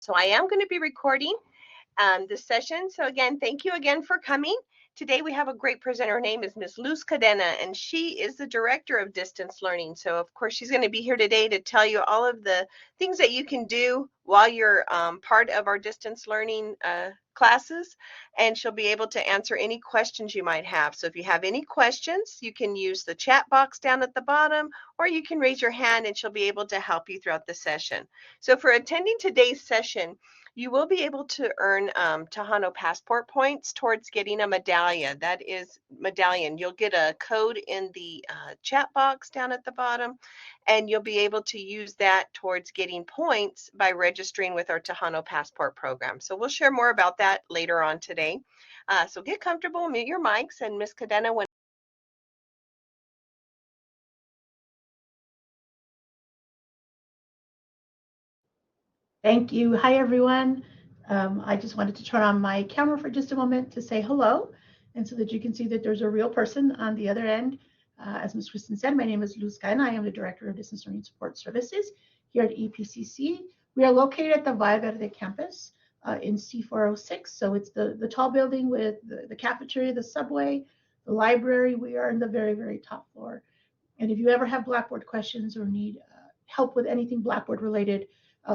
So I am going to be recording this session. So again, thank you again for coming. Today we have a great presenter. Her name is Ms. Luz Cadena, and she is the Director of Distance Learning. So of course she's going to be here today to tell you all of the things that you can do while you're part of our distance learning classes, and she'll be able to answer any questions you might have. So if you have any questions, you can use the chat box down at the bottom, or you can raise your hand and she'll be able to help you throughout the session. So for attending today's session, you will be able to earn Tejano passport points towards getting a medallion. That is medallion. You'll get a code in the chat box down at the bottom, and you'll be able to use that towards getting points by registering with our Tejano passport program. So we'll share more about that later on today. So get comfortable, mute your mics, and Ms. Cadena, when Thank you. Hi, everyone. I just wanted to turn on my camera for just a moment to say hello, and so that you can see that there's a real person on the other end. As Ms. Kristen said, my name is Luz Cadena. I am the Director of Distance Learning Support Services here at EPCC. We are located at the Valle Verde campus in C406. So it's the tall building with the cafeteria, the subway, the library. We are in the very, very top floor. And if you ever have Blackboard questions or need help with anything Blackboard related,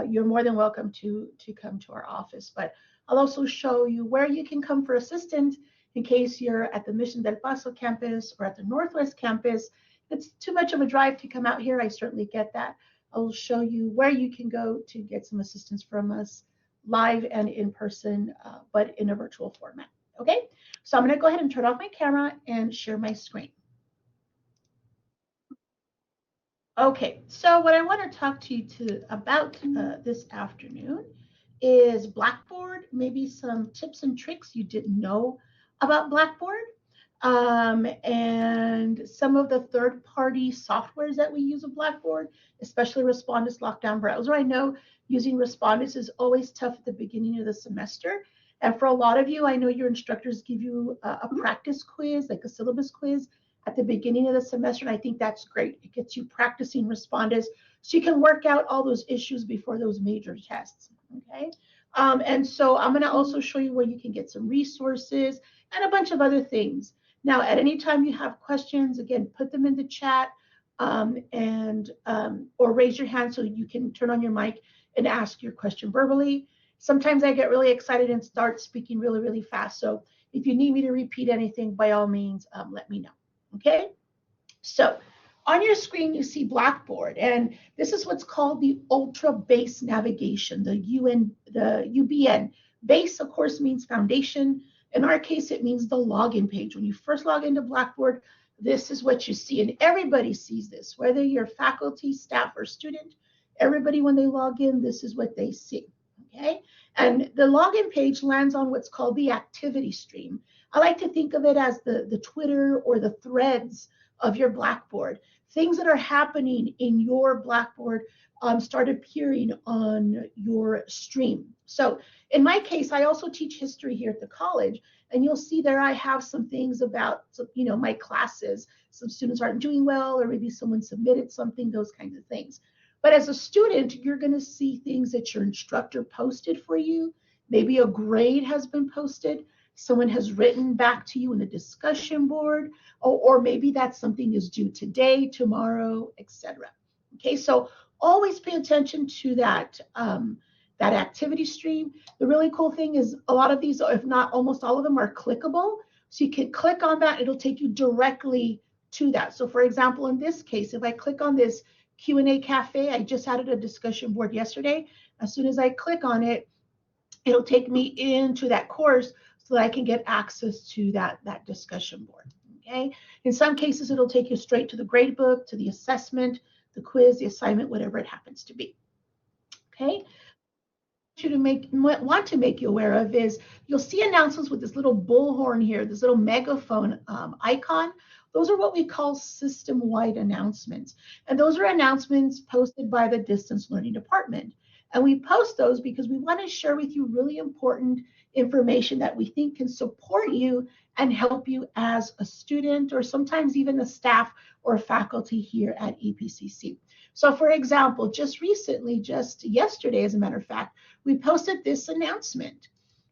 you're more than welcome to come to our office. But I'll also show you where you can come for assistance in case you're at the Mission del Paso campus or at the Northwest campus. It's too much of a drive to come out here. I certainly get that. I'll show you where you can go to get some assistance from us live and in person, but in a virtual format. Okay, so I'm going to go ahead and turn off my camera and share my screen. Okay, so what I want to talk to you about this afternoon is Blackboard, maybe some tips and tricks you didn't know about Blackboard, and some of the third-party softwares that we use with Blackboard, especially Respondus Lockdown Browser. I know using Respondus is always tough at the beginning of the semester, and for a lot of you, I know your instructors give you a practice quiz, like a syllabus quiz, at the beginning of the semester, and I think that's great. It gets you practicing Respondus so you can work out all those issues before those major tests, okay? And so I'm gonna also show you where you can get some resources and a bunch of other things. Now, at any time you have questions, again, put them in the chat or raise your hand so you can turn on your mic and ask your question verbally. Sometimes I get really excited and start speaking really, really fast. So if you need me to repeat anything, by all means, let me know. Okay, so on your screen you see Blackboard, and this is what's called the Ultra Base Navigation, the UBN. Base, of course, means foundation. In our case, it means the login page. When you first log into Blackboard, this is what you see, and everybody sees this, whether you're faculty, staff, or student. Everybody, when they log in, this is what they see. Okay, and the login page lands on what's called the activity stream. I like to think of it as the Twitter or the threads of your Blackboard. Things that are happening in your Blackboard start appearing on your stream. So in my case, I also teach history here at the college, and you'll see there I have some things about, my classes. Some students aren't doing well, or maybe someone submitted something, those kinds of things. But as a student, you're going to see things that your instructor posted for you. Maybe a grade has been posted. Someone has written back to you in a discussion board, or maybe that something is due today, tomorrow, etc. Okay, so always pay attention to that, that activity stream. The really cool thing is a lot of these, if not almost all of them, are clickable. So you can click on that, it'll take you directly to that. So for example, in this case, if I click on this Q&A Cafe, I just added a discussion board yesterday. As soon as I click on it, it'll take me into that course so that I can get access to that discussion board, okay? In some cases, it'll take you straight to the grade book, to the assessment, the quiz, the assignment, whatever it happens to be, okay? Want to make you aware of is you'll see announcements with this little bullhorn here, this little megaphone icon. Those are what we call system-wide announcements. And those are announcements posted by the distance learning department. And we post those because we want to share with you really important information that we think can support you and help you as a student, or sometimes even a staff or faculty here at EPCC. So for example, just recently, just yesterday, as a matter of fact, we posted this announcement.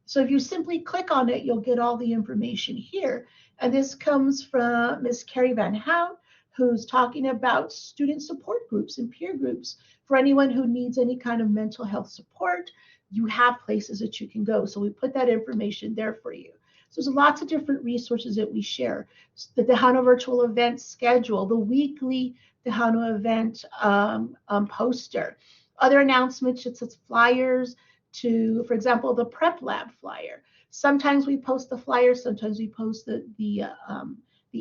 So if you simply click on it, you'll get all the information here. And this comes from Ms. Carrie Van Hout, who's talking about student support groups and peer groups. For anyone who needs any kind of mental health support, you have places that you can go. So we put that information there for you. So there's lots of different resources that we share. The Tejano virtual event schedule, the weekly Tejano event poster, other announcements such as flyers to, for example, the Prep Lab flyer. Sometimes we post the flyer, sometimes we post the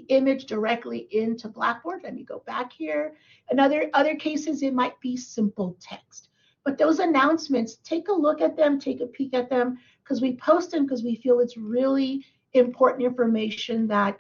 image directly into Blackboard. Let me go back here. In other cases, it might be simple text. But those announcements, take a look at them, take a peek at them, because we post them because we feel it's really important information that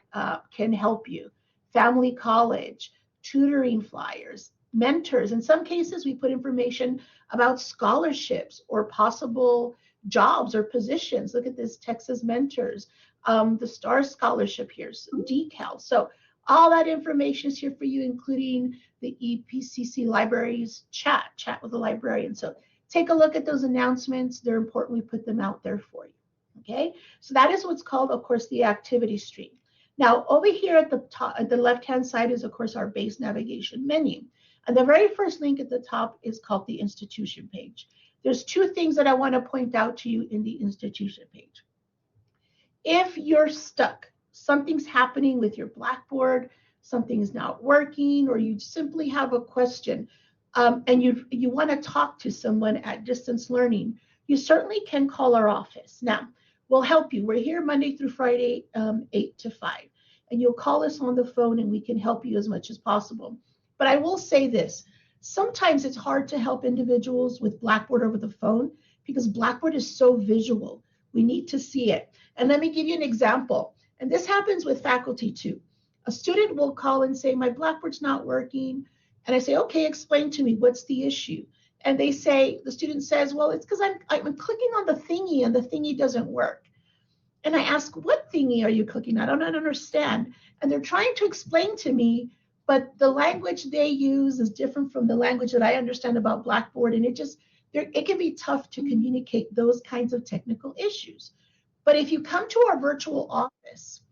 can help you. Family college, tutoring flyers, mentors. In some cases, we put information about scholarships or possible jobs or positions. Look at this, Texas Mentors, the STAR Scholarship here, some decals. So all that information is here for you, including the EPCC libraries chat with the librarian. So take a look at those announcements. They're important. We put them out there for you. Okay, so that is what's called, of course, the activity stream. Now, over here at the top, at the left-hand side is, of course, our base navigation menu. And the very first link at the top is called the institution page. There's two things that I want to point out to you in the institution page. If you're stuck, something's happening with your Blackboard, something is not working, or you simply have a question, and you want to talk to someone at distance learning, you certainly can call our office. Now, we'll help you. We're here Monday through Friday, 8 to 5. And you'll call us on the phone and we can help you as much as possible. But I will say this, sometimes it's hard to help individuals with Blackboard over the phone because Blackboard is so visual. We need to see it. And let me give you an example. And this happens with faculty too. A student will call and say, my Blackboard's not working. And I say, okay, explain to me, what's the issue? And they say, the student says, well, it's because I'm clicking on the thingy and the thingy doesn't work. And I ask, what thingy are you clicking on? I don't understand. And they're trying to explain to me, but the language they use is different from the language that I understand about Blackboard. And it can be tough to communicate those kinds of technical issues. But if you come to our virtual office,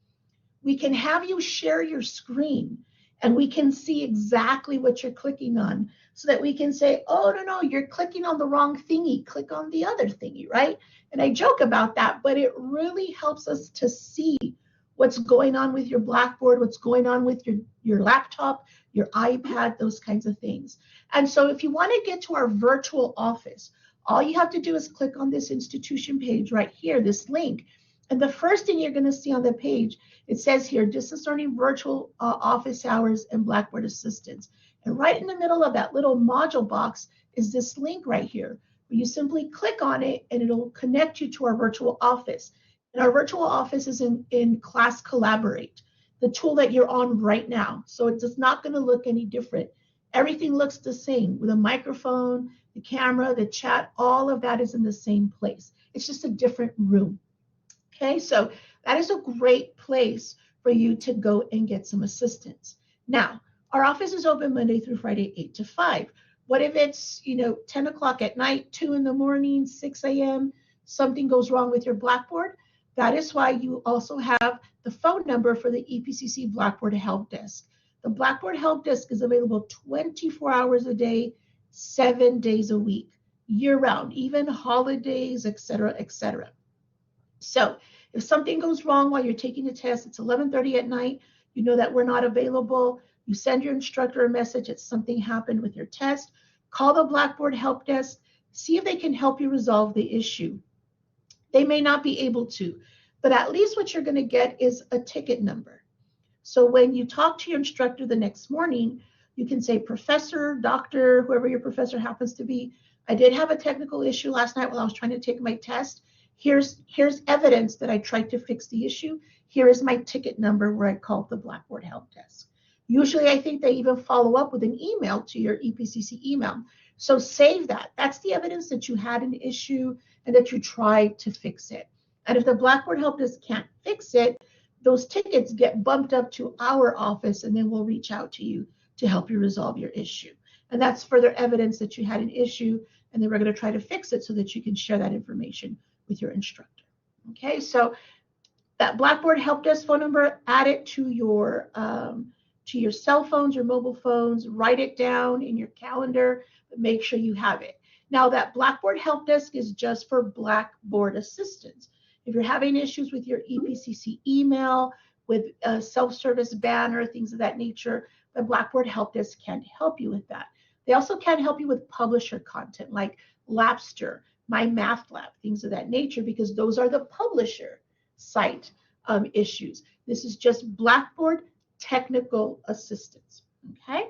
we can have you share your screen and we can see exactly what you're clicking on so that we can say, oh, no, you're clicking on the wrong thingy, click on the other thingy, right? And I joke about that, but it really helps us to see what's going on with your Blackboard, what's going on with your laptop, your iPad, those kinds of things. And so if you want to get to our virtual office, all you have to do is click on this institution page right here, this link. And the first thing you're going to see on the page, it says here, distance learning virtual office hours and Blackboard assistance. And right in the middle of that little module box is this link right here, where you simply click on it and it'll connect you to our virtual office. And our virtual office is in Class Collaborate, the tool that you're on right now. So it's not going to look any different. Everything looks the same with a microphone, the camera, the chat, all of that is in the same place. It's just a different room. Okay, so that is a great place for you to go and get some assistance. Now, our office is open Monday through Friday, 8 to 5. What if it's, 10 o'clock at night, 2 in the morning, 6 a.m., something goes wrong with your Blackboard? That is why you also have the phone number for the EPCC Blackboard Help Desk. The Blackboard Help Desk is available 24 hours a day, 7 days a week, year-round, even holidays, et cetera, et cetera. So if something goes wrong while you're taking the test, it's 11:30 at night, you know that we're not available, you send your instructor a message that something happened with your test, call the Blackboard Help Desk, see if they can help you resolve the issue. They may not be able to, but at least what you're going to get is a ticket number. So when you talk to your instructor the next morning, you can say, professor, doctor, whoever your professor happens to be, I did have a technical issue last night while I was trying to take my test. Here's evidence that I tried to fix the issue. Here is my ticket number where I called the Blackboard Help Desk. Usually I think they even follow up with an email to your EPCC email. So save that. That's the evidence that you had an issue and that you tried to fix it. And if the Blackboard Help Desk can't fix it, those tickets get bumped up to our office and then we'll reach out to you to help you resolve your issue. And that's further evidence that you had an issue, and then we're going to try to fix it so that you can share that information with your instructor. Okay, so that Blackboard help desk phone number, add it to your cell phones, your mobile phones, write it down in your calendar, but make sure you have it. Now that Blackboard help desk is just for Blackboard assistance. If you're having issues with your EPCC email, with a self-service banner, things of that nature, the Blackboard help desk can't help you with that. They also can't help you with publisher content like Lapster, My Math Lab, things of that nature, because those are the publisher site issues. This is just Blackboard technical assistance. Okay,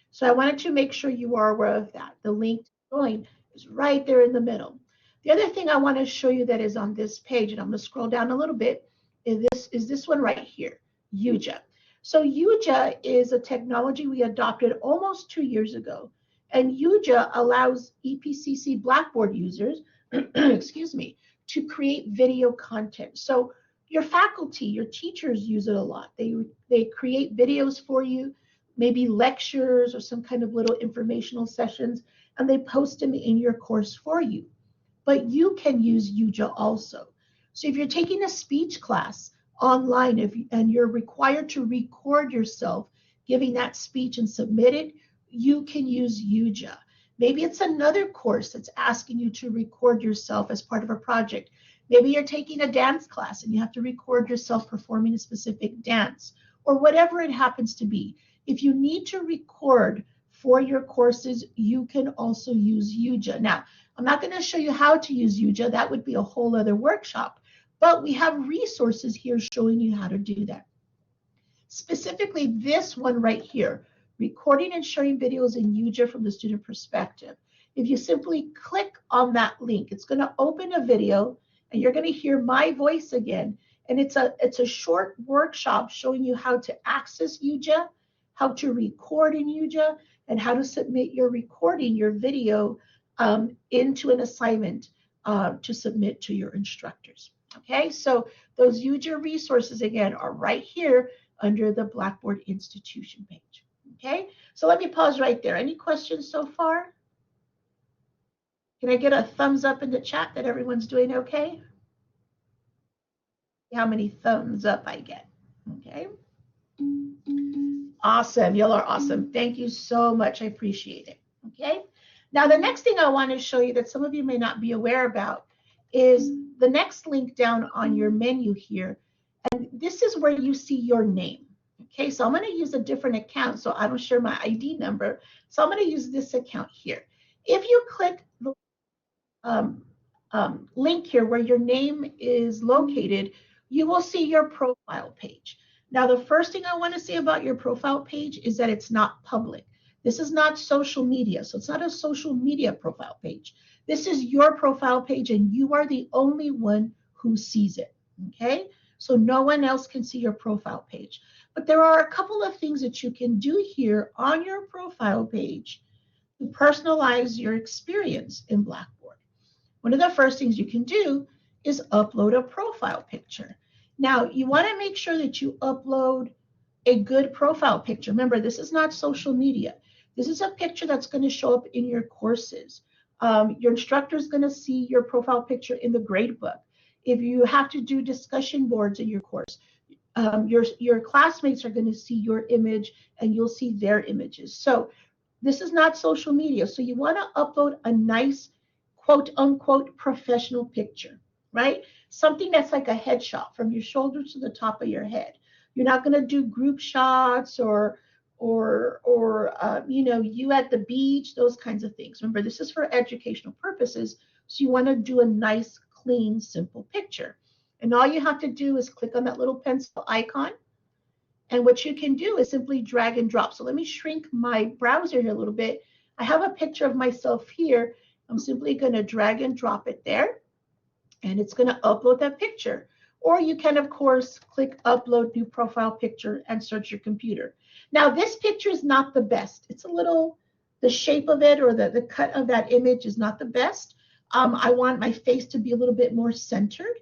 so I wanted to make sure you are aware of that. The link to join is right there in the middle. The other thing I want to show you that is on this page, and I'm going to scroll down a little bit, is this one right here, UJA. So UJA is a technology we adopted almost 2 years ago, and UJA allows EPCC Blackboard users, excuse me, to create video content. So your faculty, your teachers use it a lot. They create videos for you, maybe lectures or some kind of little informational sessions, and they post them in your course for you. But you can use UJA also. So if you're taking a speech class online and you're required to record yourself giving that speech and submit it, you can use UJA. Maybe it's another course that's asking you to record yourself as part of a project. Maybe you're taking a dance class and you have to record yourself performing a specific dance, or whatever it happens to be. If you need to record for your courses, you can also use UJA. Now, I'm not going to show you how to use UJA. That would be a whole other workshop. But we have resources here showing you how to do that. Specifically, this one right here, recording and sharing videos in UJA from the student perspective. If you simply click on that link, it's going to open a video, and you're going to hear my voice again. And it's a short workshop showing you how to access UJA, how to record in UJA, and how to submit your recording, your video, into an assignment to submit to your instructors. Okay, so those UJA resources, again, are right here under the Blackboard Institution page. Okay, so let me pause right there. Any questions so far? Can I get a thumbs up in the chat that everyone's doing okay? How many thumbs up I get? Okay. Awesome. Y'all are awesome. Thank you so much. I appreciate it. Okay. Now, the next thing I want to show you that some of you may not be aware about is the next link down on your menu here. And this is where you see your name. Okay, so I'm going to use a different account so I don't share my ID number. So I'm going to use this account here. If you click the link here where your name is located, you will see your profile page. Now, the first thing I want to say about your profile page is that it's not public. This is not social media, so it's not a social media profile page. This is your profile page, and you are the only one who sees it, okay? So no one else can see your profile page. But there are a couple of things that you can do here on your profile page to personalize your experience in Blackboard. One of the first things you can do is upload a profile picture. Now, you want to make sure that you upload a good profile picture. Remember, this is not social media. This is a picture that's going to show up in your courses. Your instructor is going to see your profile picture in the gradebook. If you have to do discussion boards in your course, your classmates are going to see your image and you'll see their images. So this is not social media. So you want to upload a nice, quote unquote, professional picture, right? Something that's like a headshot from your shoulders to the top of your head. You're not going to do group shots or you know, you at the beach, those kinds of things. Remember, this is for educational purposes. So you want to do a nice, clean, simple picture. And all you have to do is click on that little pencil icon. And what you can do is simply drag and drop. So let me shrink my browser here a little bit. I have a picture of myself here. I'm simply going to drag and drop it there. And it's going to upload that picture. Or you can, of course, click upload new profile picture and search your computer. Now, this picture is not the best. It's a little, the shape of it or the cut of that image is not the best. I want my face to be a little bit more centered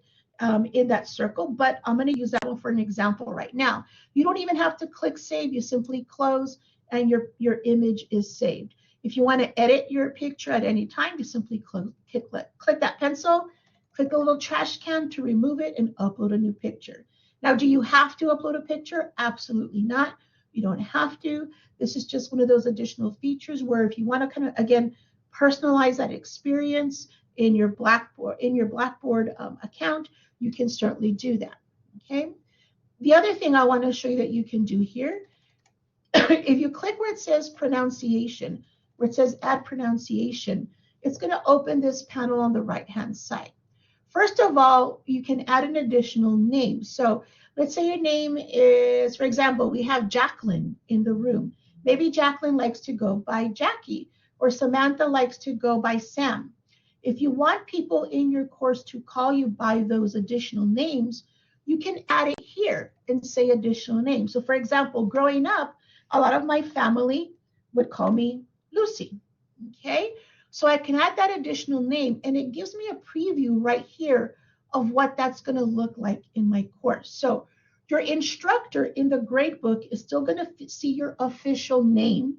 in that circle, but I'm going to use that one for an example right now. You don't even have to click save. You simply close and your image is saved. If you want to edit your picture at any time, you simply click that pencil, click the little trash can to remove it and upload a new picture. Now, do you have to upload a picture? Absolutely not. You don't have to. This is just one of those additional features where if you want to kind of, again, personalize that experience in your Blackboard account, you can certainly do that. Okay. The other thing I want to show you that you can do here, if you click where it says pronunciation, where it says add pronunciation, it's going to open this panel on the right-hand side. First of all, you can add an additional name. So let's say your name is, for example, we have Jacqueline in the room. Maybe Jacqueline likes to go by Jackie, or Samantha likes to go by Sam. If you want people in your course to call you by those additional names, you can add it here and say additional names. So for example, growing up, a lot of my family would call me Lucy, okay? So I can add that additional name, and it gives me a preview right here of what that's gonna look like in my course. So your instructor in the gradebook is still gonna see your official name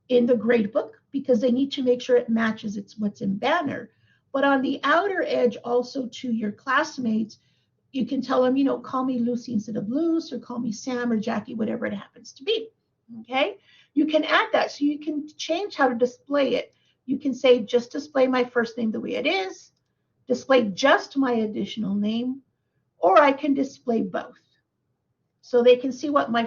in the gradebook because they need to make sure it matches what's in Banner. But on the outer edge, also to your classmates, you can tell them, call me Lucy instead of Luce, or call me Sam or Jackie, whatever it happens to be, okay? You can add that, so you can change how to display it. You can say, just display my first name the way it is, display just my additional name, or I can display both. So they can see what my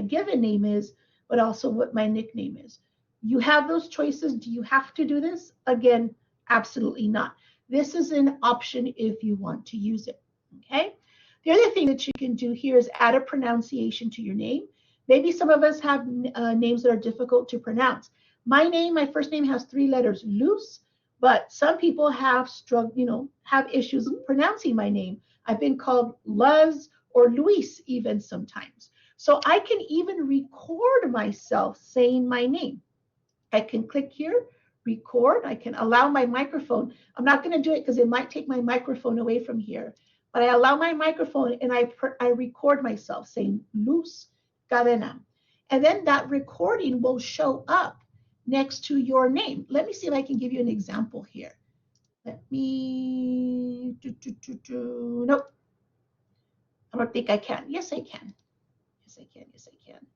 given name is, but also what my nickname is. You have those choices. Do you have to do this? Again, absolutely not. This is an option if you want to use it, okay? The other thing that you can do here is add a pronunciation to your name. Maybe some of us have names that are difficult to pronounce. My first name has 3 letters, Luce, but some people have issues pronouncing my name. I've been called Luz or Luis even sometimes. So I can even record myself saying my name. I can click here, record. I can allow my microphone. I'm not going to do it because it might take my microphone away from here. But I allow my microphone and I record myself saying Luz Cadena. And then that recording will show up next to your name. Let me see if I can give you an example here. Let me, nope. I don't think I can. Yes, I can. Yes, I can. Yes, I can.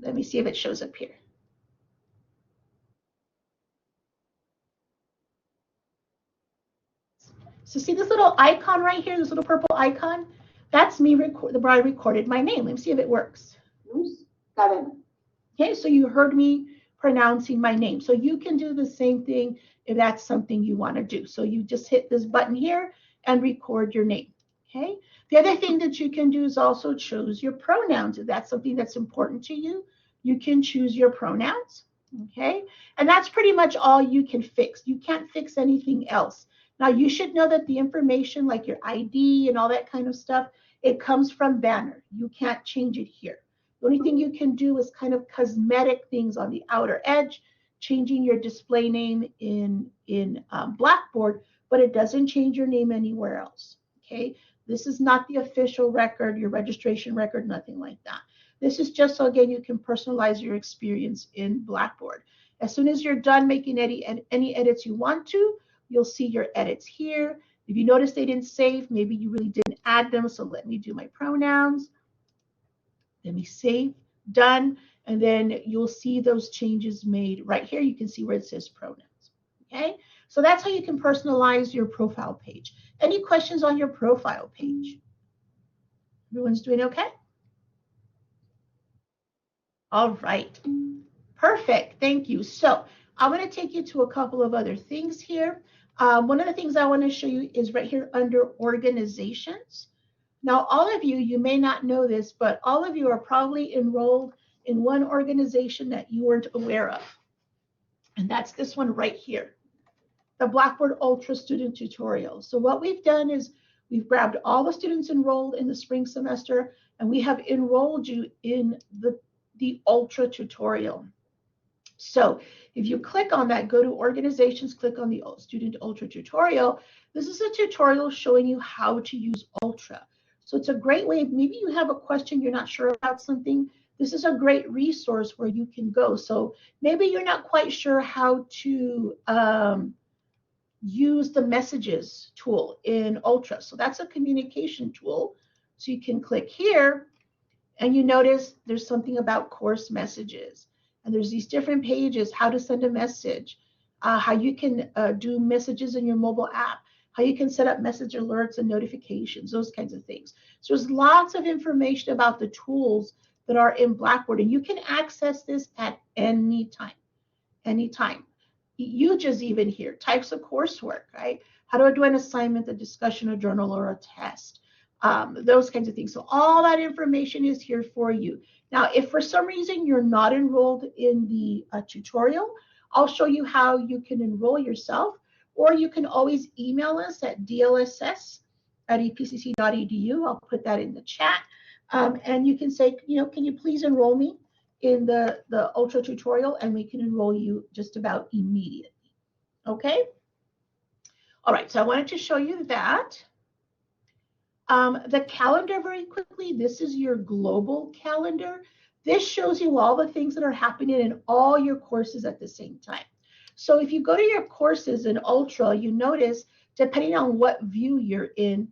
Let me see if it shows up here. So see this little icon right here, this little purple icon? That's me, where I recorded my name. Let me see if it works. Okay, so you heard me pronouncing my name. So you can do the same thing if that's something you want to do. So you just hit this button here and record your name. Okay. The other thing that you can do is also choose your pronouns. If that's something that's important to you, you can choose your pronouns. Okay. And that's pretty much all you can fix. You can't fix anything else. Now you should know that the information like your ID and all that kind of stuff, it comes from Banner. You can't change it here. The only thing you can do is kind of cosmetic things on the outer edge, changing your display name in Blackboard, but it doesn't change your name anywhere else. Okay. This is not the official record, your registration record, nothing like that. This is just so, again, you can personalize your experience in Blackboard. As soon as you're done making any edits you want to, you'll see your edits here. If you notice they didn't save, maybe you really didn't add them, so let me do my pronouns. Let me save, done, and then you'll see those changes made right here. You can see where it says pronouns, okay? So that's how you can personalize your profile page. Any questions on your profile page? Everyone's doing okay? All right, perfect, thank you. So I'm gonna take you to a couple of other things here. One of the things I wanna show you is right here under organizations. Now, all of you may not know this, but all of you are probably enrolled in one organization that you weren't aware of. And that's this one right here, the Blackboard Ultra Student Tutorial. So what we've done is we've grabbed all the students enrolled in the spring semester, and we have enrolled you in the Ultra Tutorial. So if you click on that, go to organizations, click on the Student Ultra Tutorial. This is a tutorial showing you how to use Ultra. So it's a great way, maybe you have a question, you're not sure about something, this is a great resource where you can go. So maybe you're not quite sure how to use the messages tool in Ultra. So that's a communication tool. So you can click here and you notice there's something about course messages. And there's these different pages, how to send a message, how you can do messages in your mobile app, how you can set up message alerts and notifications, those kinds of things. So there's lots of information about the tools that are in Blackboard, and you can access this at any time, anytime. Uses even here, types of coursework, right? How do I do an assignment, a discussion, a journal, or a test? Those kinds of things. So all that information is here for you. Now, if for some reason you're not enrolled in the tutorial, I'll show you how you can enroll yourself, or you can always email us at dlss@epcc.edu. I'll put that in the chat. And you can say, can you please enroll me in the Ultra tutorial, and we can enroll you just about immediately. Okay? All right, so I wanted to show you that. The calendar very quickly. This is your global calendar. This shows you all the things that are happening in all your courses at the same time. So if you go to your courses in Ultra, you notice, depending on what view you're in,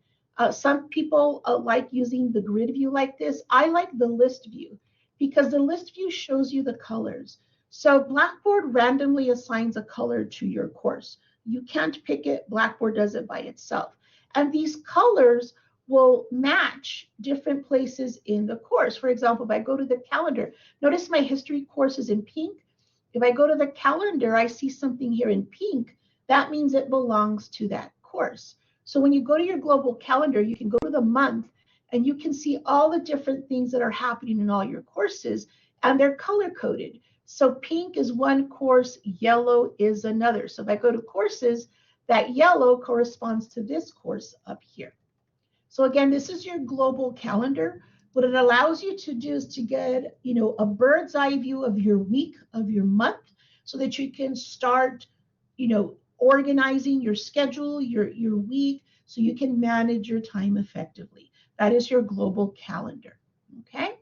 some people like using the grid view like this. I like the list view because the list view shows you the colors. So Blackboard randomly assigns a color to your course. You can't pick it. Blackboard does it by itself. And these colors will match different places in the course. For example, if I go to the calendar, notice my history course is in pink. If I go to the calendar, I see something here in pink. That means it belongs to that course. So when you go to your global calendar, you can go to the month and you can see all the different things that are happening in all your courses, and they're color coded. So pink is one course, yellow is another. So if I go to courses, that yellow corresponds to this course up here. So again, this is your global calendar. What it allows you to do is to get, a bird's eye view of your week, of your month, so that you can start, organizing your schedule, your week, so you can manage your time effectively. That is your global calendar, okay?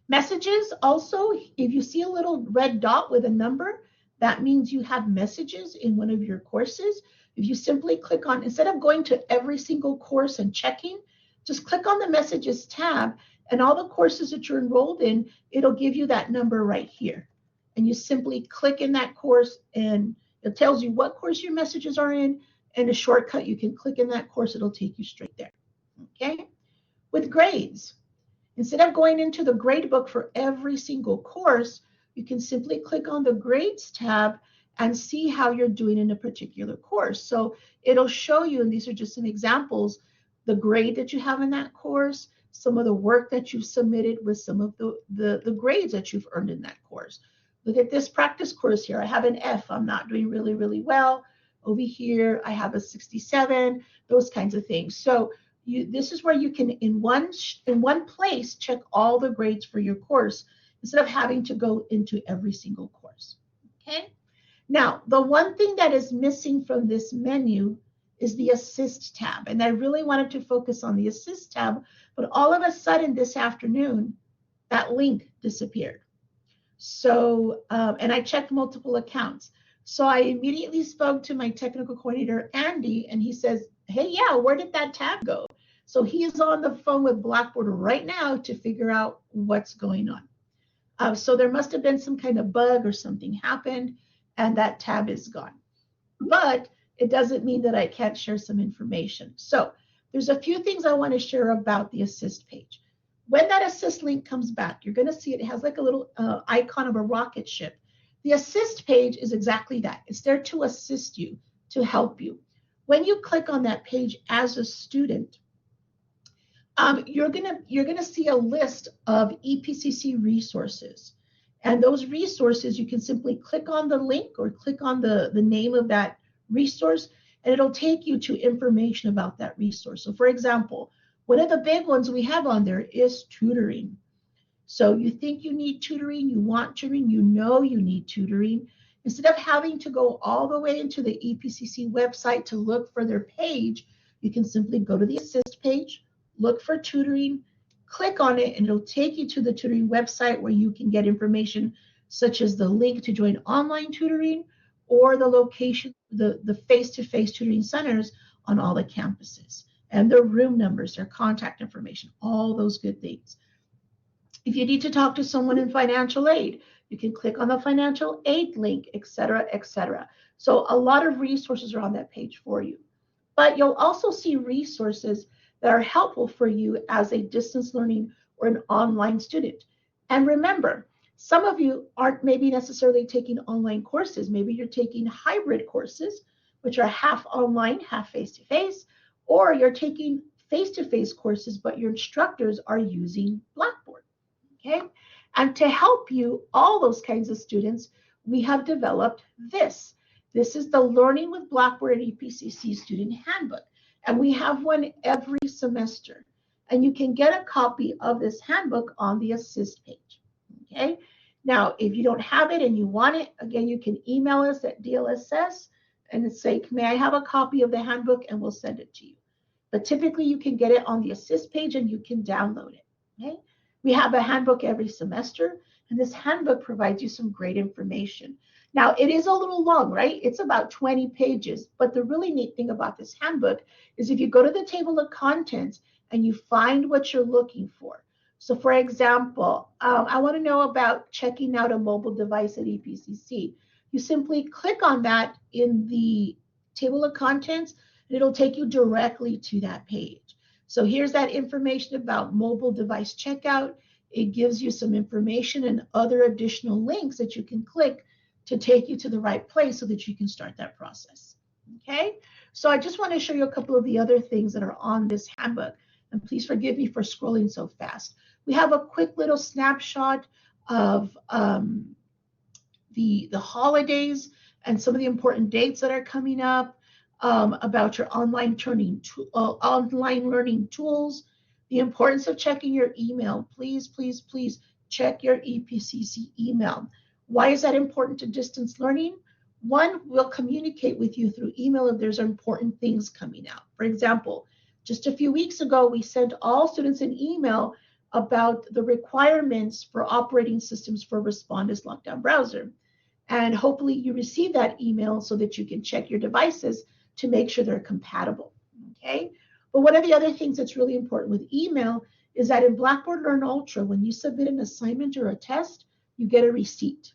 Messages also, if you see a little red dot with a number, that means you have messages in one of your courses. If you simply click on, instead of going to every single course and checking, just click on the messages tab, and all the courses that you're enrolled in, it'll give you that number right here. And you simply click in that course, and it tells you what course your messages are in, and a shortcut, you can click in that course, it'll take you straight there, okay? With grades, instead of going into the grade book for every single course, you can simply click on the grades tab and see how you're doing in a particular course. So it'll show you, and these are just some examples, the grade that you have in that course, some of the work that you've submitted with some of the grades that you've earned in that course. Look at this practice course here. I have an F. I'm not doing really, really well. Over here, I have a 67, those kinds of things. So this is where you can, in one place, check all the grades for your course instead of having to go into every single course, okay? Now, the one thing that is missing from this menu is the Assist tab. And I really wanted to focus on the Assist tab, but all of a sudden this afternoon, that link disappeared. So, and I checked multiple accounts. So I immediately spoke to my technical coordinator, Andy, and he says, hey, yeah, where did that tab go? So he is on the phone with Blackboard right now to figure out what's going on. So there must have been some kind of bug or something happened, and that tab is gone. But it doesn't mean that I can't share some information. So there's a few things I want to share about the Assist page. When that Assist link comes back, you're going to see it has like a little icon of a rocket ship. The Assist page is exactly that. It's there to assist you, to help you. When you click on that page as a student, you're gonna see a list of EPCC resources. And those resources, you can simply click on the link or click on the name of that resource, and it'll take you to information about that resource. So for example, one of the big ones we have on there is tutoring. So you think you need tutoring, you want tutoring, you know you need tutoring. Instead of having to go all the way into the EPCC website to look for their page, you can simply go to the Assist page, look for tutoring, click on it and it'll take you to the tutoring website where you can get information such as the link to join online tutoring or the location, the face-to-face tutoring centers on all the campuses and their room numbers, their contact information, all those good things. If you need to talk to someone in financial aid, you can click on the financial aid link, etc., etc. So a lot of resources are on that page for you. But you'll also see resources that are helpful for you as a distance learning or an online student. And remember, some of you aren't maybe necessarily taking online courses. Maybe you're taking hybrid courses, which are half online, half face-to-face, or you're taking face-to-face courses, but your instructors are using Blackboard. Okay? And to help you, all those kinds of students, we have developed this. This is the Learning with Blackboard and EPCC Student Handbook. And we have one every semester. And you can get a copy of this handbook on the Assist page. Okay? Now, if you don't have it and you want it, again, you can email us at DLSS and say, may I have a copy of the handbook? And we'll send it to you. But typically, you can get it on the Assist page and you can download it. Okay? We have a handbook every semester, and this handbook provides you some great information. Now, it is a little long, right? It's about 20 pages, but the really neat thing about this handbook is if you go to the table of contents and you find what you're looking for. So for example, I want to know about checking out a mobile device at EPCC. You simply click on that in the table of contents, and it'll take you directly to that page. So here's that information about mobile device checkout. It gives you some information and other additional links that you can click to take you to the right place so that you can start that process. Okay, so I just want to show you a couple of the other things that are on this handbook. And please forgive me for scrolling so fast. We have a quick little snapshot of the holidays and some of the important dates that are coming up. About your online learning tools, the importance of checking your email. Please, please, please check your EPCC email. Why is that important to distance learning? One, we'll communicate with you through email if there's important things coming out. For example, just a few weeks ago, we sent all students an email about the requirements for operating systems for Respondus Lockdown Browser. And hopefully you received that email so that you can check your devices to make sure they're compatible, okay? But one of the other things that's really important with email is that in Blackboard Learn Ultra, when you submit an assignment or a test, you get a receipt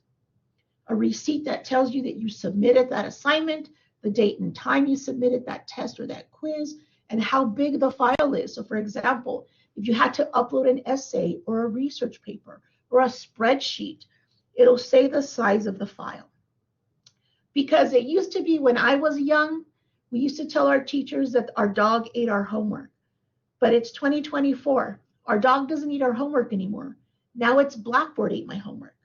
that tells you that you submitted that assignment, the date and time you submitted that test or that quiz, and how big the file is. So for example, if you had to upload an essay or a research paper or a spreadsheet, it'll say the size of the file. Because it used to be when I was young, we used to tell our teachers that our dog ate our homework, but it's 2024. Our dog doesn't eat our homework anymore. Now it's Blackboard ate my homework,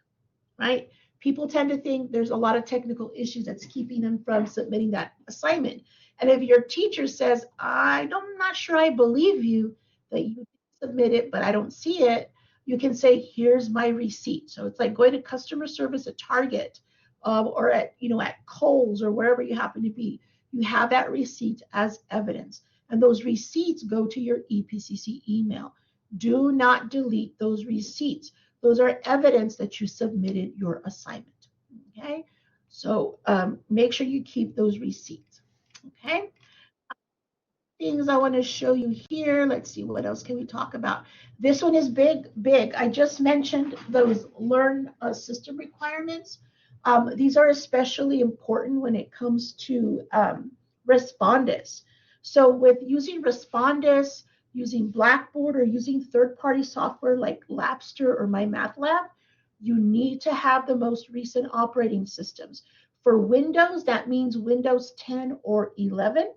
right? People tend to think there's a lot of technical issues that's keeping them from submitting that assignment. And if your teacher says, I'm not sure I believe you that you submit it, but I don't see it, you can say, here's my receipt. So it's like going to customer service at Target or at Kohl's or wherever you happen to be. You have that receipt as evidence, and those receipts go to your EPCC email. Do not delete those receipts. Those are evidence that you submitted your assignment, okay? So make sure you keep those receipts, okay? Things I want to show you here. Let's see, what else can we talk about? This one is big. I just mentioned those Learn system requirements. These are especially important when it comes to Respondus. So with using Respondus, using Blackboard, or using third-party software like Labster or MyMathLab, you need to have the most recent operating systems. For Windows, that means Windows 10 or 11.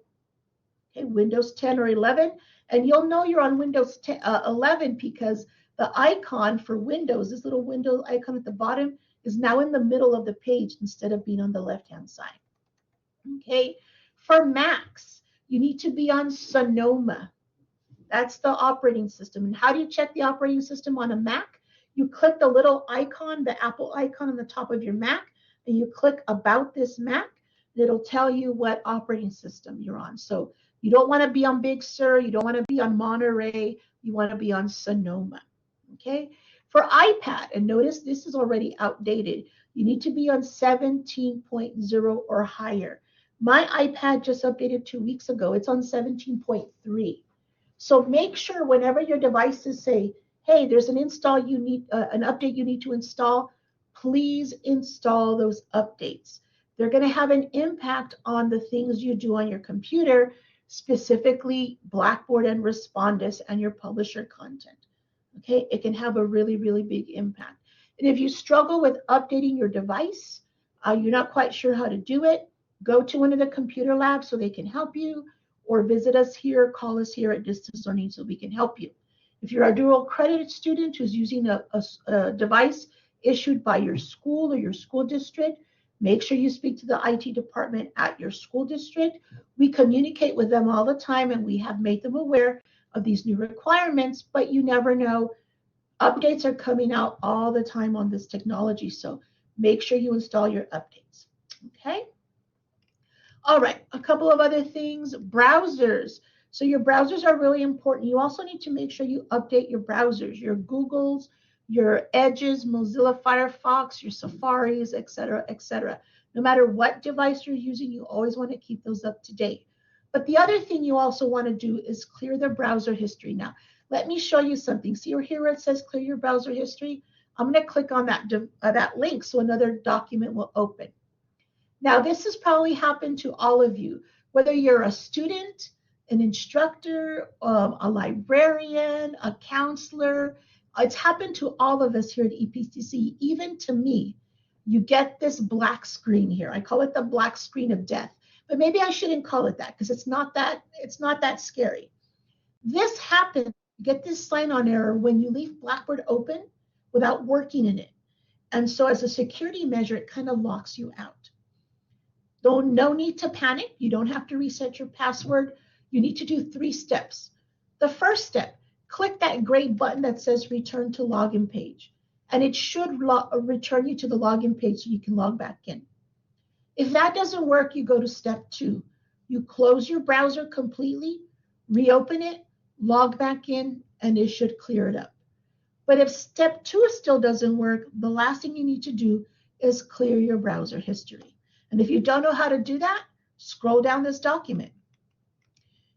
Okay, Windows 10 or 11. And you'll know you're on Windows 10, 11 because the icon for Windows, this little window icon at the bottom, is now in the middle of the page instead of being on the left-hand side. Okay, for Macs, you need to be on Sonoma. That's the operating system. And how do you check the operating system on a Mac? You click the little icon, the Apple icon on the top of your Mac, and you click About This Mac, It'll tell you what operating system you're on. So you don't want to be on Big Sur, you don't want to be on Monterey, you want to be on Sonoma. Okay? For iPad, and notice this is already outdated, you need to be on 17.0 or higher. My iPad just updated 2 weeks ago. It's on 17.3. So make sure whenever your devices say, hey, there's an install you need, an update you need to install, please install those updates. They're going to have an impact on the things you do on your computer, specifically Blackboard and Respondus and your publisher content. Okay, it can have a really, really big impact. And if you struggle with updating your device, you're not quite sure how to do it, go to one of the computer labs so they can help you, or visit us here, call us here at Distance Learning so we can help you. If you're a dual accredited student who's using a device issued by your school or your school district, make sure you speak to the IT department at your school district. We communicate with them all the time, and we have made them aware of these new requirements, but you never know. Updates are coming out all the time on this technology, so make sure you install your updates. Okay? All right, a couple of other things. Browsers. So your browsers are really important. You also need to make sure you update your browsers, your Googles, your Edges, Mozilla Firefox, your Safaris, etc., etc. No matter what device you're using, you always want to keep those up to date. But the other thing you also want to do is clear the browser history. Now, let me show you something. See here where it says clear your browser history? I'm going to click on that link so another document will open. Now, this has probably happened to all of you, whether you're a student, an instructor, a librarian, a counselor. It's happened to all of us here at EPCC, even to me. You get this black screen here. I call it the black screen of death, but maybe I shouldn't call it that because it's not that scary. This happens, you get this sign-on error when you leave Blackboard open without working in it. And so as a security measure, it kind of locks you out. No need to panic. You don't have to reset your password. You need to do 3 steps. The first step, click that gray button that says return to login page. And it should return you to the login page so you can log back in. If that doesn't work, you go to step 2. You close your browser completely, reopen it, log back in, and it should clear it up. But if step 2 still doesn't work, the last thing you need to do is clear your browser history. And if you don't know how to do that, scroll down this document.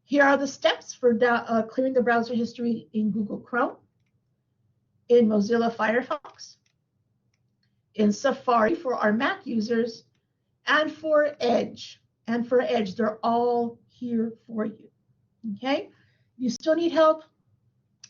Here are the steps for clearing the browser history in Google Chrome, in Mozilla Firefox, in Safari for our Mac users, and for Edge. They're all here for you. Okay? You still need help?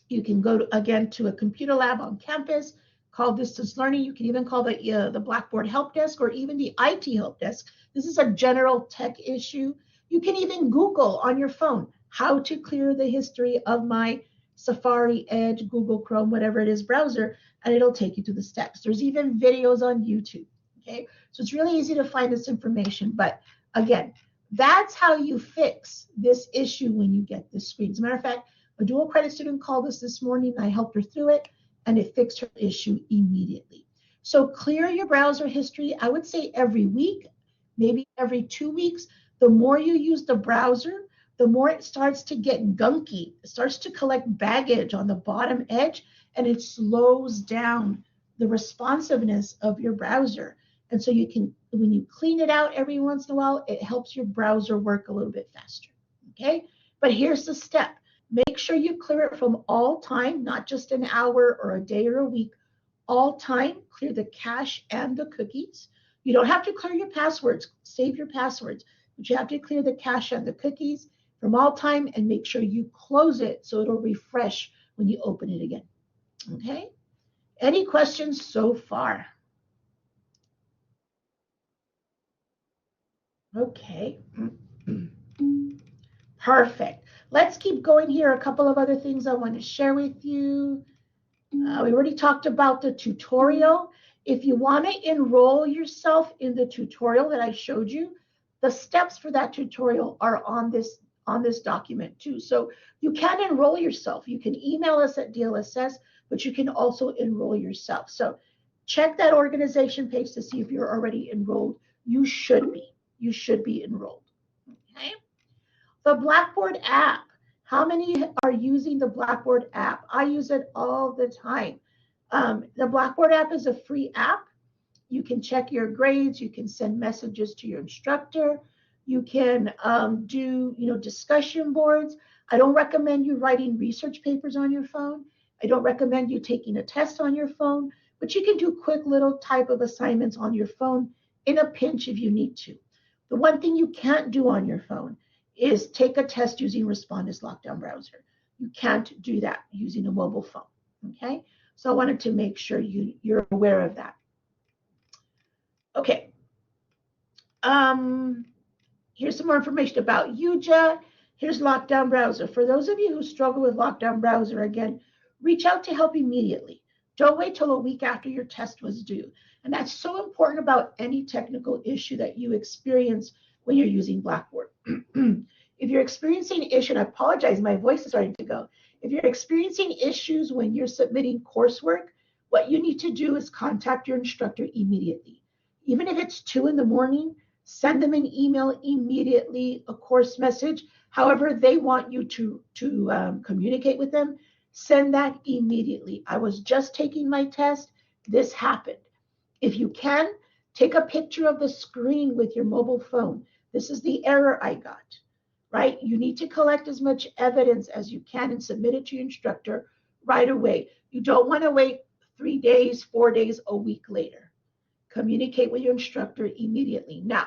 You can go again to a computer lab on campus, call Distance Learning. You can even call the Blackboard Help Desk or even the IT Help Desk. This is a general tech issue. You can even Google on your phone how to clear the history of my Safari, Edge, Google Chrome, whatever it is browser, and it'll take you to the steps. There's even videos on YouTube. Okay, so it's really easy to find this information. But again, that's how you fix this issue when you get this screen. As a matter of fact, a dual credit student called us this morning. I helped her through it, and it fixed her issue immediately. So clear your browser history, I would say every week, maybe every 2 weeks. The more you use the browser, the more it starts to get gunky. It starts to collect baggage on the bottom edge, and it slows down the responsiveness of your browser. And so you can, when you clean it out every once in a while, it helps your browser work a little bit faster. Okay? But here's the step. Make sure you clear it from all time, not just an hour or a day or a week. All time, clear the cache and the cookies. You don't have to clear your passwords, save your passwords, but you have to clear the cache and the cookies from all time and make sure you close it so it'll refresh when you open it again. Okay? Any questions so far? Okay. Perfect. Let's keep going here. A couple of other things I want to share with you. We already talked about the tutorial. If you want to enroll yourself in the tutorial that I showed you, the steps for that tutorial are on this document too. So you can enroll yourself. You can email us at DLSS, but you can also enroll yourself. So check that organization page to see if you're already enrolled. You should be. you should be enrolled. Okay. The Blackboard app. How many are using the Blackboard app? I use it all the time. The Blackboard app is a free app. You can check your grades. You can send messages to your instructor. You can do, discussion boards. I don't recommend you writing research papers on your phone. I don't recommend you taking a test on your phone, but you can do quick little type of assignments on your phone in a pinch if you need to. The one thing you can't do on your phone is take a test using Respondus Lockdown Browser. You can't do that using a mobile phone, okay? So I wanted to make sure you're aware of that. Okay. Here's some more information about UJA. Here's Lockdown Browser. For those of you who struggle with Lockdown Browser, again, reach out to help immediately. Don't wait till a week after your test was due. And that's so important about any technical issue that you experience when you're using Blackboard. If you're experiencing issues, and I apologize, my voice is starting to go. If you're experiencing issues when you're submitting coursework, what you need to do is contact your instructor immediately. Even if it's 2 in the morning, send them an email immediately, a course message, however they want you to communicate with them, send that immediately. I was just taking my test, this happened. If you can, take a picture of the screen with your mobile phone. This is the error I got, right? You need to collect as much evidence as you can and submit it to your instructor right away. You don't want to wait 3 days, 4 days, a week later. Communicate with your instructor immediately. Now,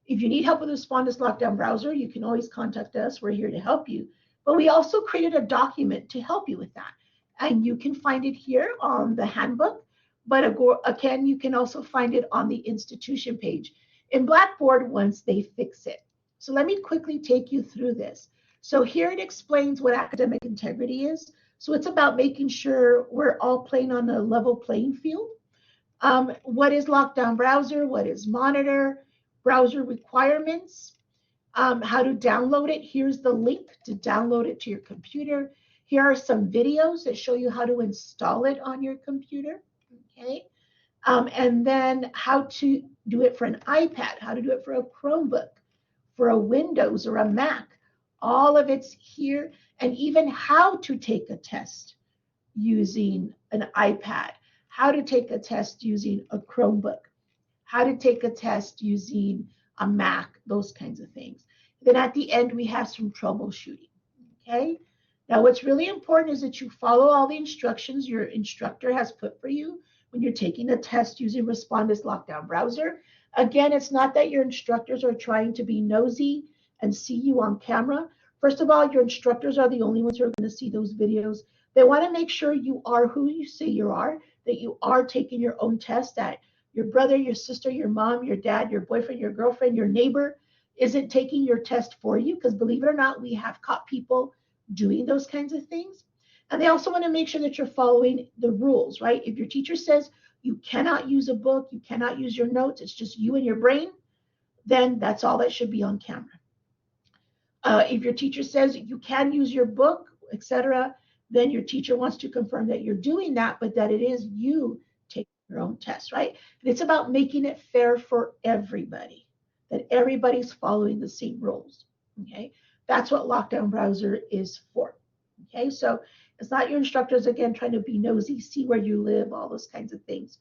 if you need help with Respondus Lockdown Browser, you can always contact us. We're here to help you. But we also created a document to help you with that. And you can find it here on the handbook. But again, you can also find it on the institution page in Blackboard once they fix it. So let me quickly take you through this. So here it explains what academic integrity is. So it's about making sure we're all playing on a level playing field. What is Lockdown Browser? What is Monitor? Browser requirements. How to download it. Here's the link to download it to your computer. Here are some videos that show you how to install it on your computer. Okay. And then how to do it for an iPad, how to do it for a Chromebook, for a Windows or a Mac. All of it's here, and even how to take a test using an iPad, how to take a test using a Chromebook, how to take a test using a Mac, those kinds of things. Then at the end, we have some troubleshooting, okay? Now, what's really important is that you follow all the instructions your instructor has put for you when you're taking a test using Respondus Lockdown Browser. Again, it's not that your instructors are trying to be nosy and see you on camera. First of all, your instructors are the only ones who are going to see those videos. They want to make sure you are who you say you are, that you are taking your own test, that your brother, your sister, your mom, your dad, your boyfriend, your girlfriend, your neighbor isn't taking your test for you, because believe it or not, we have caught people doing those kinds of things. And they also want to make sure that you're following the rules, right? If your teacher says you cannot use a book, you cannot use your notes, it's just you and your brain, then that's all that should be on camera. If your teacher says you can use your book, etc., then your teacher wants to confirm that you're doing that, but that it is you taking your own test, right? And it's about making it fair for everybody, that everybody's following the same rules, okay? That's what Lockdown Browser is for, okay? So it's not your instructors, again, trying to be nosy, see where you live, all those kinds of things.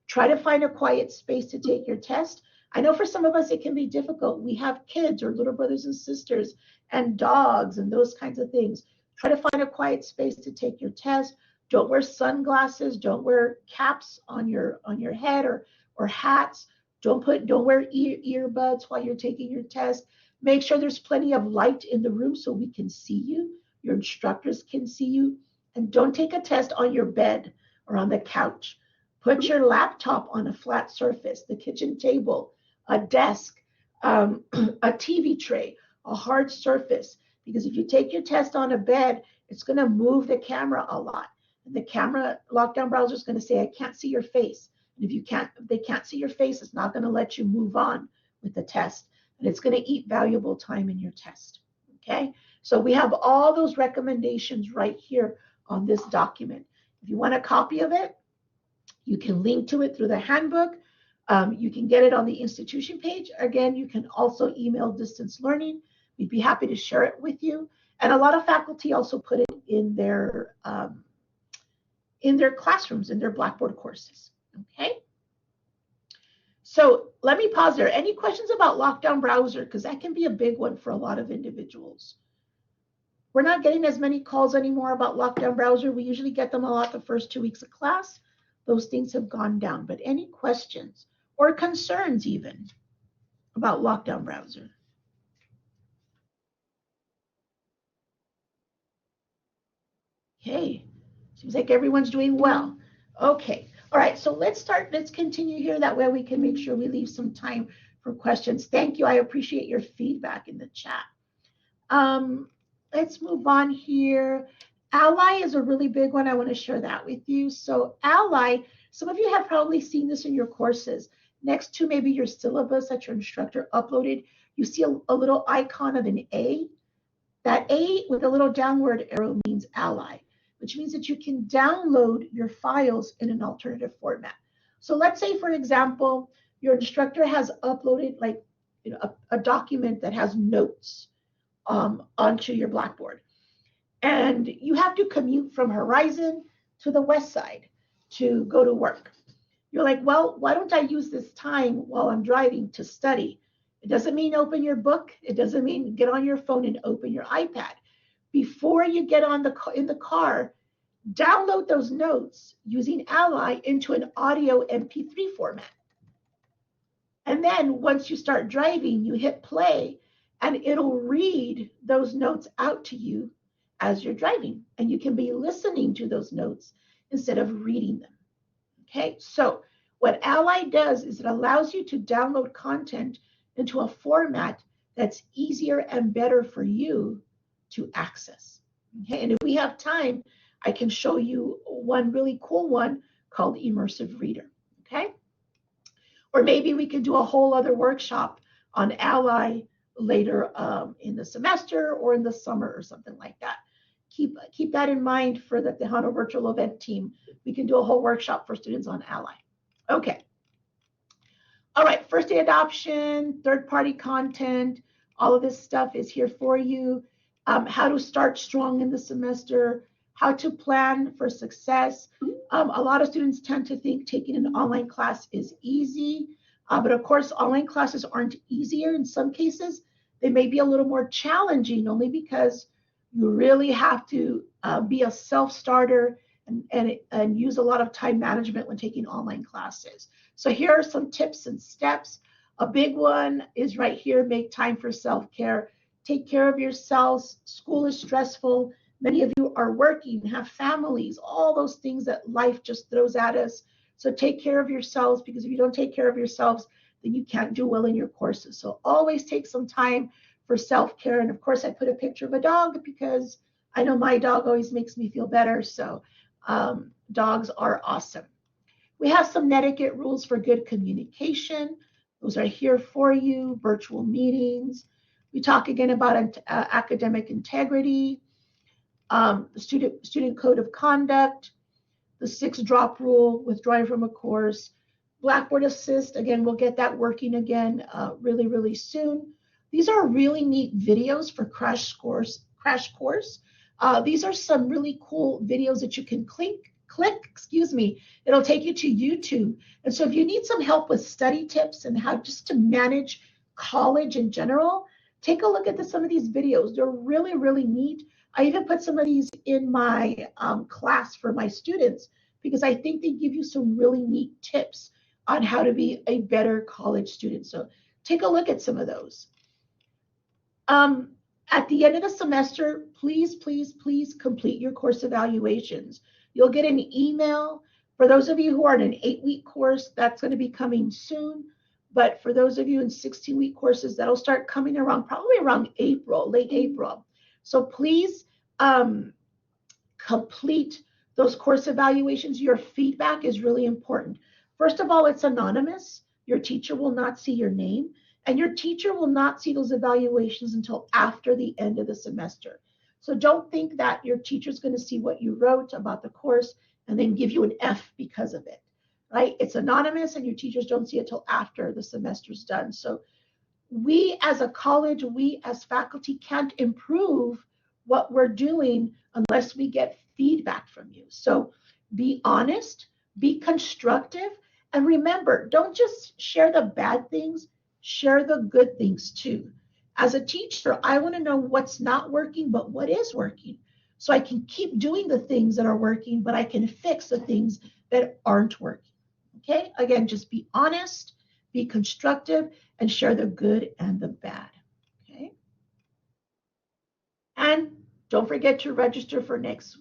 Try to find a quiet space to take your test. I know for some of us it can be difficult. We have kids or little brothers and sisters and dogs and those kinds of things. Try to find a quiet space to take your test. Don't wear sunglasses. Don't wear caps on your head or hats. Don't wear earbuds while you're taking your test. Make sure there's plenty of light in the room so we can see you. Your instructors can see you. And don't take a test on your bed or on the couch. Put your laptop on a flat surface, the kitchen table, a desk, a TV tray, a hard surface. Because if you take your test on a bed, it's going to move the camera a lot. And the camera Lockdown Browser is going to say, I can't see your face. And if they can't see your face, it's not going to let you move on with the test. And it's going to eat valuable time in your test. Okay? So we have all those recommendations right here on this document. If you want a copy of it, you can link to it through the handbook. You can get it on the institution page. Again, you can also email distance learning. We'd be happy to share it with you. And a lot of faculty also put it in their classrooms, in their Blackboard courses. Okay. So let me pause there. Any questions about Lockdown Browser? Because that can be a big one for a lot of individuals. We're not getting as many calls anymore about Lockdown Browser. We usually get them a lot the first 2 weeks of class. Those things have gone down. But any questions or concerns even about Lockdown Browser? Okay, seems like everyone's doing well. Okay, all right, so let's continue here. That way we can make sure we leave some time for questions. Thank you, I appreciate your feedback in the chat. Let's move on here. Ally is a really big one. I want to share that with you. So Ally, some of you have probably seen this in your courses. Next to maybe your syllabus that your instructor uploaded, you see a little icon of an A. That A with a little downward arrow means Ally, which means that you can download your files in an alternative format. So let's say, for example, your instructor has uploaded like a document that has notes onto your Blackboard. And you have to commute from Horizon to the West Side to go to work. You're like, well, why don't I use this time while I'm driving to study? It doesn't mean open your book. It doesn't mean get on your phone and open your iPad. Before you get in the car, download those notes using Ally into an audio MP3 format. And then once you start driving, you hit play and it'll read those notes out to you as you're driving. And you can be listening to those notes instead of reading them. Okay, so what Ally does is it allows you to download content into a format that's easier and better for you to access. Okay, and if we have time, I can show you one really cool one called Immersive Reader. Okay, or maybe we could do a whole other workshop on Ally later in the semester or in the summer or something like that. Keep that in mind for the Tejano Virtual Event team. We can do a whole workshop for students on Ally. Okay. All right, first day adoption, third-party content, all of this stuff is here for you. How to start strong in the semester, how to plan for success. A lot of students tend to think taking an online class is easy, but of course, online classes aren't easier. In some cases, they may be a little more challenging only because you really have to be a self-starter and use a lot of time management when taking online classes. So here are some tips and steps. A big one is right here, make time for self-care. Take care of yourselves. School is stressful. Many of you are working, have families, all those things that life just throws at us. So take care of yourselves, because if you don't take care of yourselves, then you can't do well in your courses. So always take some time for self-care. And of course, I put a picture of a dog because I know my dog always makes me feel better. So dogs are awesome. We have some etiquette rules for good communication. Those are here for you. Virtual meetings. We talk again about academic integrity, the student code of conduct, the 6-drop rule, withdrawing from a course, Blackboard Assist. Again, we'll get that working again really, really soon. These are really neat videos for Crash Course. These are some really cool videos that you can click, it'll take you to YouTube. And so if you need some help with study tips and how just to manage college in general, take a look at some of these videos. They're really, really neat. I even put some of these in my class for my students because I think they give you some really neat tips on how to be a better college student. So take a look at some of those. At the end of the semester, please, please, please complete your course evaluations. You'll get an email. For those of you who are in an 8-week course, that's going to be coming soon. But for those of you in 16-week courses, that'll start coming around, probably around April, late April. So please complete those course evaluations. Your feedback is really important. First of all, it's anonymous. Your teacher will not see your name. And your teacher will not see those evaluations until after the end of the semester. So don't think that your teacher's going to see what you wrote about the course and then give you an F because of it. right? It's anonymous and your teachers don't see it till after the semester's done. So we as a college, we as faculty can't improve what we're doing unless we get feedback from you. So be honest, be constructive, and remember, don't just share the bad things, share the good things too. As a teacher, I want to know what's not working, but what is working. So I can keep doing the things that are working, but I can fix the things that aren't working. Okay? Again, just be honest, be constructive, and share the good and the bad. Okay? And don't forget to register for next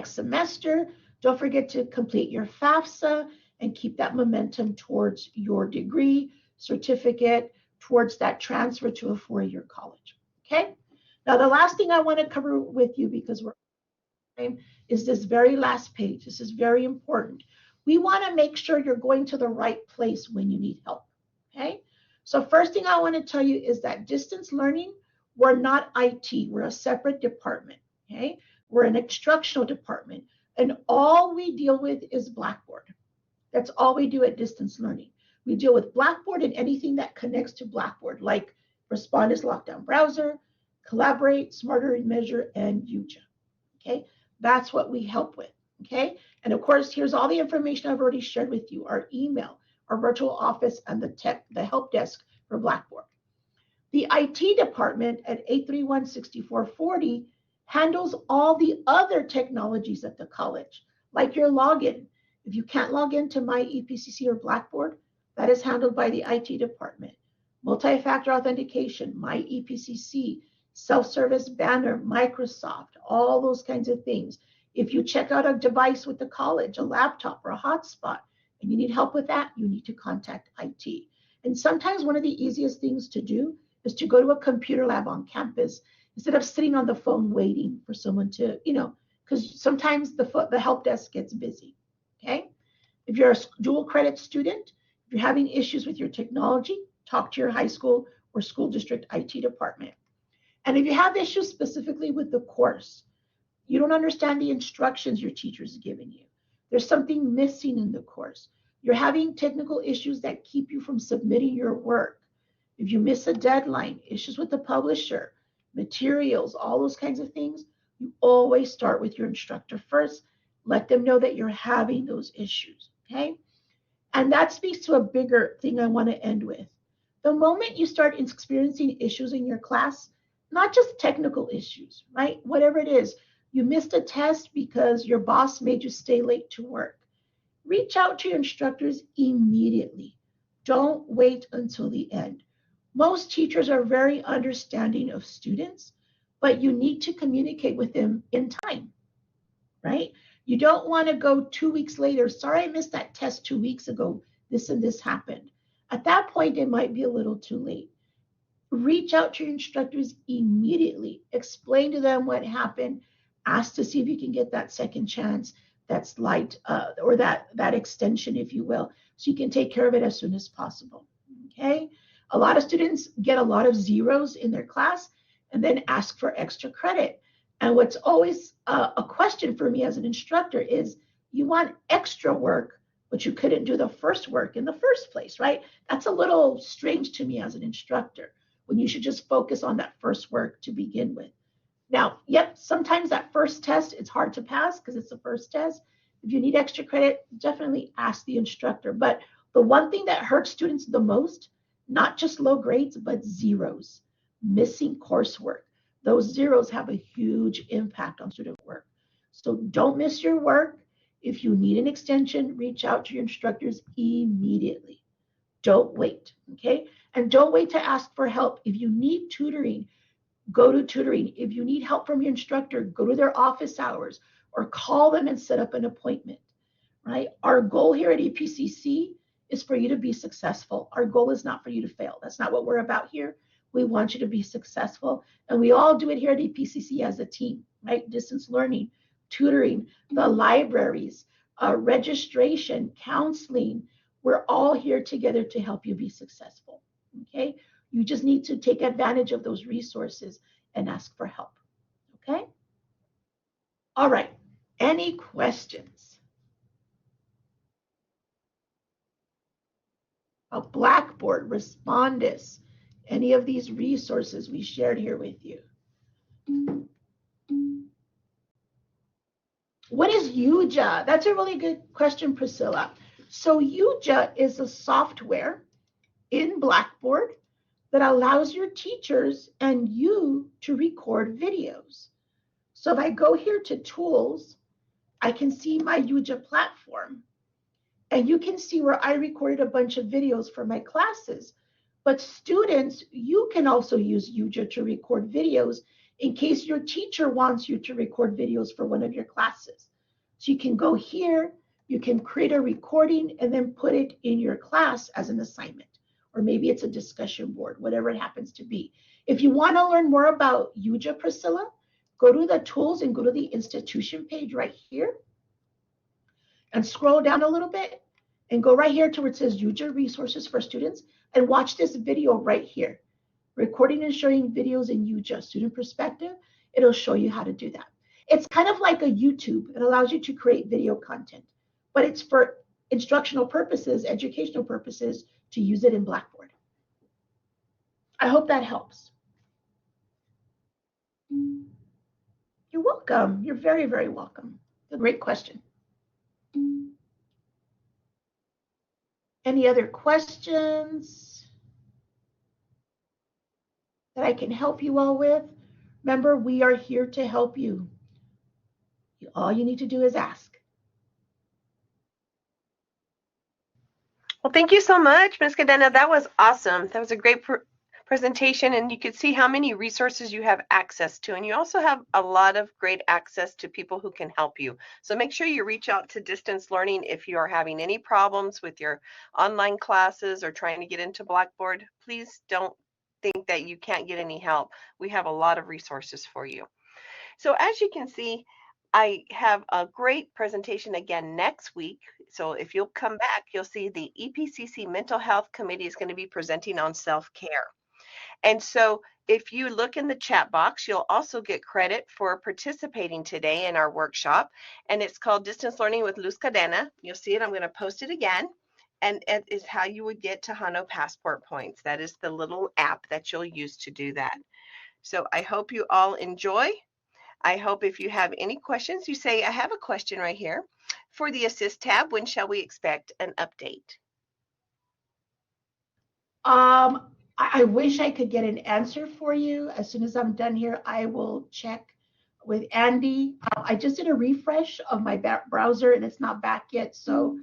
semester. Don't forget to complete your FAFSA and keep that momentum towards your degree, certificate, towards that transfer to a four-year college. Okay? Now, the last thing I want to cover with you, because we're time, is this very last page. This is very important. We want to make sure you're going to the right place when you need help. Okay? So, first thing I want to tell you is that distance learning, we're not IT, we're a separate department. Okay? We're an instructional department, and all we deal with is Blackboard. That's all we do at distance learning. We deal with Blackboard and anything that connects to Blackboard, like Respondus Lockdown Browser, Collaborate, Smarter Measure, and UJA. Okay, that's what we help with. Okay, and of course, here's all the information I've already shared with you: our email, our virtual office, and the help desk for Blackboard. The IT department at 831-6440 handles all the other technologies at the college, like your login. If you can't log into My EPCC or Blackboard, that is handled by the IT department. Multi-factor authentication, My EPCC, self-service banner, Microsoft, all those kinds of things. If you check out a device with the college, a laptop or a hotspot, and you need help with that, you need to contact IT. And sometimes one of the easiest things to do is to go to a computer lab on campus instead of sitting on the phone waiting for someone to, because sometimes the help desk gets busy. Okay? If you're a dual credit student, if you're having issues with your technology, talk to your high school or school district IT department. And if you have issues specifically with the course, you don't understand the instructions your teacher is giving you, there's something missing in the course, you're having technical issues that keep you from submitting your work, if you miss a deadline, issues with the publisher, materials, all those kinds of things, you always start with your instructor first. Let them know that you're having those issues, okay? And that speaks to a bigger thing I want to end with. The moment you start experiencing issues in your class, not just technical issues, right? Whatever it is, you missed a test because your boss made you stay late to work. Reach out to your instructors immediately. Don't wait until the end. Most teachers are very understanding of students, but you need to communicate with them in time, right? You don't want to go 2 weeks later, sorry, I missed that test 2 weeks ago. This and this happened. At that point, it might be a little too late. Reach out to your instructors immediately. Explain to them what happened. Ask to see if you can get that second chance, that slight or that extension, if you will, so you can take care of it as soon as possible. Okay? A lot of students get a lot of zeros in their class and then ask for extra credit. And what's always a question for me as an instructor is, you want extra work, but you couldn't do the first work in the first place, right? That's a little strange to me as an instructor, when you should just focus on that first work to begin with. Now, yep, sometimes that first test, it's hard to pass because it's the first test. If you need extra credit, definitely ask the instructor. But the one thing that hurts students the most, not just low grades, but zeros, missing coursework. Those zeros have a huge impact on student work. So don't miss your work. If you need an extension, reach out to your instructors immediately. Don't wait, okay? And don't wait to ask for help. If you need tutoring, go to tutoring. If you need help from your instructor, go to their office hours or call them and set up an appointment, right? Our goal here at EPCC is for you to be successful. Our goal is not for you to fail. That's not what we're about here. We want you to be successful. And we all do it here at EPCC as a team, right? Distance learning, tutoring, the libraries, registration, counseling. We're all here together to help you be successful, okay? You just need to take advantage of those resources and ask for help, okay? All right, any questions? Blackboard, Respondus, any of these resources we shared here with you. What is UJA? That's a really good question, Priscilla. So UJA is a software in Blackboard that allows your teachers and you to record videos. So if I go here to tools, I can see my UJA platform. And you can see where I recorded a bunch of videos for my classes. But students, you can also use UJA to record videos in case your teacher wants you to record videos for one of your classes. So you can go here, you can create a recording and then put it in your class as an assignment. Or maybe it's a discussion board, whatever it happens to be. If you want to learn more about UJA, Priscilla, go to the tools and go to the institution page right here and scroll down a little bit and go right here to where it says UJA resources for students and watch this video right here. Recording and showing videos in UJA, student perspective. It'll show you how to do that. It's kind of like a YouTube. It allows you to create video content, but it's for instructional purposes, educational purposes, to use it in Blackboard. I hope that helps. You're welcome. You're very, very welcome. A great question. Any other questions that I can help you all with? Remember, we are here to help you. All you need to do is ask. Well, thank you so much, Ms. Cadena. That was awesome. That was a great presentation, and you could see how many resources you have access to. And you also have a lot of great access to people who can help you. So make sure you reach out to Distance Learning if you are having any problems with your online classes or trying to get into Blackboard. Please don't think that you can't get any help. We have a lot of resources for you. So as you can see, I have a great presentation again next week. So if you'll come back, you'll see the EPCC Mental Health Committee is going to be presenting on self-care. And so if you look in the chat box, you'll also get credit for participating today in our workshop. And it's called Distance Learning with Luz Cadena. You'll see it. I'm going to post it again. And it is how you would get Tejano Passport points. That is the little app that you'll use to do that. So I hope you all enjoy. I hope if you have any questions, you say, I have a question right here. For the Assist tab, when shall we expect an update? I wish I could get an answer for you. As soon as I'm done here, I will check with Andy. I just did a refresh of my browser and it's not back yet. So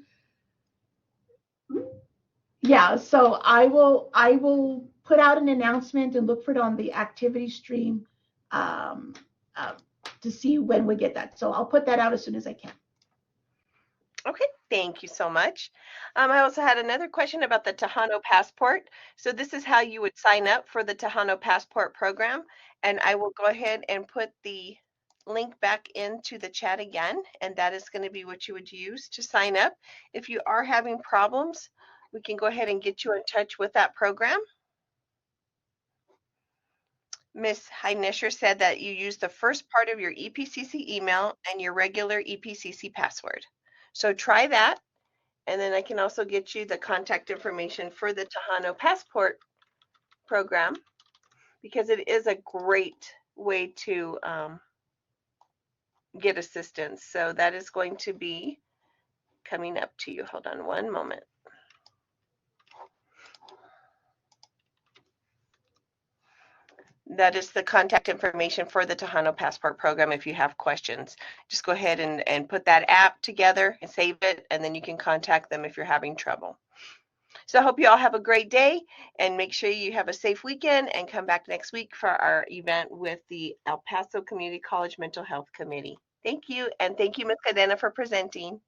yeah, so I will put out an announcement and look for it on the activity stream to see when we get that. So I'll put that out as soon as I can. Okay, thank you so much. I also had another question about the Tejano Passport. So this is how you would sign up for the Tejano Passport program. And I will go ahead and put the link back into the chat again. And that is going to be what you would use to sign up. If you are having problems, we can go ahead and get you in touch with that program. Ms. Heinescher said that you use the first part of your EPCC email and your regular EPCC password. So try that. And then I can also get you the contact information for the Tejano Passport program because it is a great way to get assistance. So that is going to be coming up to you. Hold on one moment. That is the contact information for the Tejano Passport program if you have questions. Just go ahead and put that app together and save it, and then you can contact them if you're having trouble. So I hope you all have a great day, and make sure you have a safe weekend and come back next week for our event with the El Paso Community College Mental Health Committee. Thank you, and thank you, Ms. Cadena, for presenting.